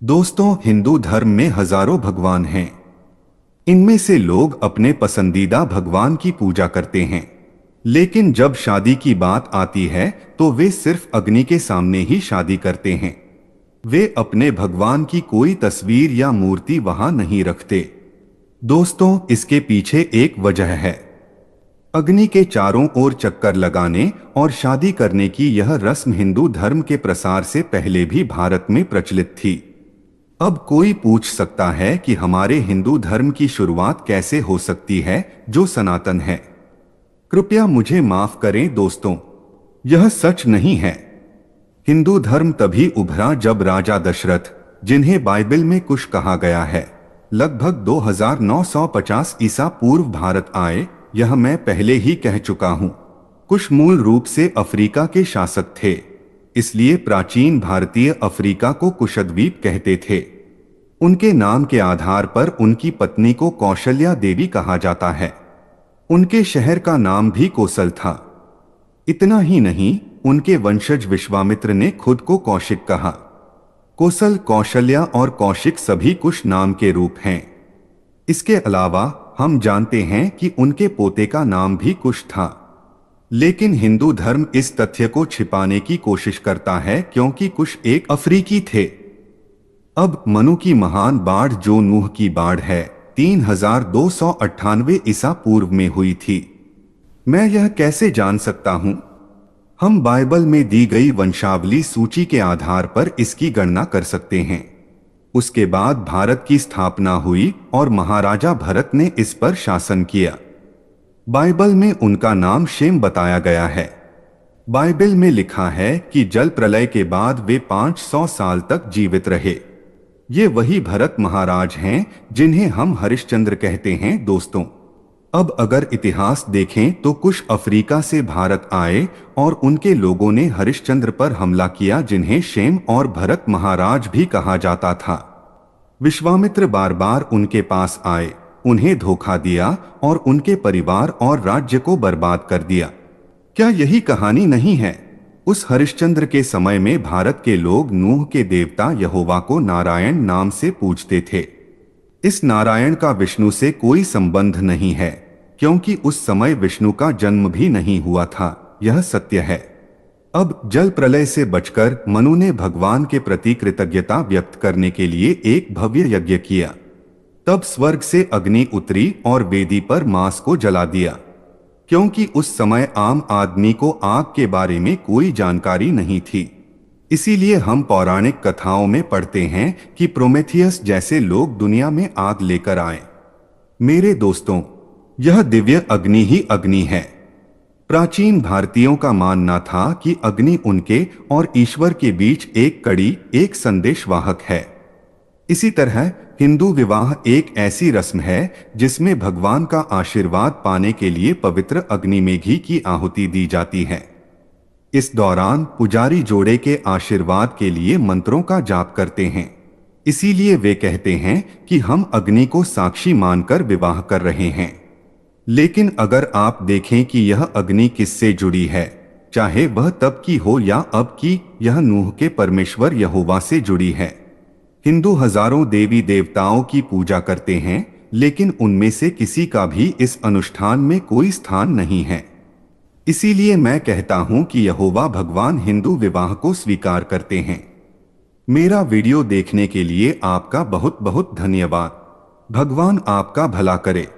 दोस्तों, हिंदू धर्म में हजारों भगवान हैं। इनमें से लोग अपने पसंदीदा भगवान की पूजा करते हैं, लेकिन जब शादी की बात आती है तो वे सिर्फ अग्नि के सामने ही शादी करते हैं। वे अपने भगवान की कोई तस्वीर या मूर्ति वहां नहीं रखते। दोस्तों, इसके पीछे एक वजह है। अग्नि के चारों ओर चक्कर लगाने और शादी करने की यह रस्म हिंदू धर्म के प्रसार से पहले भी भारत में प्रचलित थी। अब कोई पूछ सकता है कि हमारे हिंदू धर्म की शुरुआत कैसे हो सकती है जो सनातन है। कृपया मुझे माफ करें दोस्तों, यह सच नहीं है। हिंदू धर्म तभी उभरा जब राजा दशरथ, जिन्हें बाइबल में कुश कहा गया है, लगभग 2950 ईसा पूर्व भारत आए। यह मैं पहले ही कह चुका हूं। कुश मूल रूप से अफ्रीका के शासक थे, इसलिए प्राचीन भारतीय अफ्रीका को कुशद्वीप कहते थे। उनके नाम के आधार पर उनकी पत्नी को कौशल्या देवी कहा जाता है। उनके शहर का नाम भी कोसल था। इतना ही नहीं, उनके वंशज विश्वामित्र ने खुद को कौशिक कहा। कोसल, कौशल्या और कौशिक सभी कुश नाम के रूप हैं। इसके अलावा हम जानते हैं कि उनके पोते का नाम भी कुश था, लेकिन हिंदू धर्म इस तथ्य को छिपाने की कोशिश करता है क्योंकि कुश एक अफ्रीकी थे। अब मनु की महान बाढ़, जो नूह की बाढ़ है, 3298 ईसा पूर्व में हुई थी। मैं यह कैसे जान सकता हूं? हम बाइबल में दी गई वंशावली सूची के आधार पर इसकी गणना कर सकते हैं। उसके बाद भारत की स्थापना हुई और महाराजा भरत ने इस पर शासन किया। बाइबल में उनका नाम शेम बताया गया है। बाइबल में लिखा है कि जल प्रलय के बाद वे 500 साल तक जीवित रहे। ये वही भरत महाराज हैं जिन्हें हम हरिश्चंद्र कहते हैं। दोस्तों, अब अगर इतिहास देखें तो कुछ अफ्रीका से भारत आए और उनके लोगों ने हरिश्चंद्र पर हमला किया, जिन्हें शेम और भरत महाराज भी कहा जाता था। विश्वामित्र बार बार उनके पास आए, उन्हें धोखा दिया और उनके परिवार और राज्य को बर्बाद कर दिया। क्या यही कहानी नहीं है? उस हरिश्चंद्र के समय में भारत के लोग नूह के देवता यहोवा को नारायण नाम से पूजते थे। इस नारायण का विष्णु से कोई संबंध नहीं है, क्योंकि उस समय विष्णु का जन्म भी नहीं हुआ था। यह सत्य है। अब जल प्रलय से बचकर मनु ने भगवान के प्रति कृतज्ञता व्यक्त करने के लिए एक भव्य यज्ञ किया। तब स्वर्ग से अग्नि उतरी और वेदी पर मांस को जला दिया। क्योंकि उस समय आम आदमी को आग के बारे में कोई जानकारी नहीं थी, इसीलिए हम पौराणिक कथाओं में पढ़ते हैं कि प्रोमेथियस जैसे लोग दुनिया में आग लेकर आए। मेरे दोस्तों, यह दिव्य अग्नि ही अग्नि है। प्राचीन भारतीयों का मानना था कि अग्नि उनके और ईश्वर के बीच एक कड़ी, एक संदेशवाहक है। इसी तरह हिंदू विवाह एक ऐसी रस्म है जिसमें भगवान का आशीर्वाद पाने के लिए पवित्र अग्नि में घी की आहुति दी जाती है। इस दौरान पुजारी जोड़े के आशीर्वाद के लिए मंत्रों का जाप करते हैं। इसीलिए वे कहते हैं कि हम अग्नि को साक्षी मानकर विवाह कर रहे हैं। लेकिन अगर आप देखें कि यह अग्नि किससे जुड़ी है, चाहे वह तब की हो या अब की, यह नूह के परमेश्वर यहोवा से जुड़ी है। हिंदू हजारों देवी देवताओं की पूजा करते हैं, लेकिन उनमें से किसी का भी इस अनुष्ठान में कोई स्थान नहीं है। इसीलिए मैं कहता हूं कि यहोवा भगवान हिंदू विवाह को स्वीकार करते हैं। मेरा वीडियो देखने के लिए आपका बहुत बहुत धन्यवाद। भगवान आपका भला करे।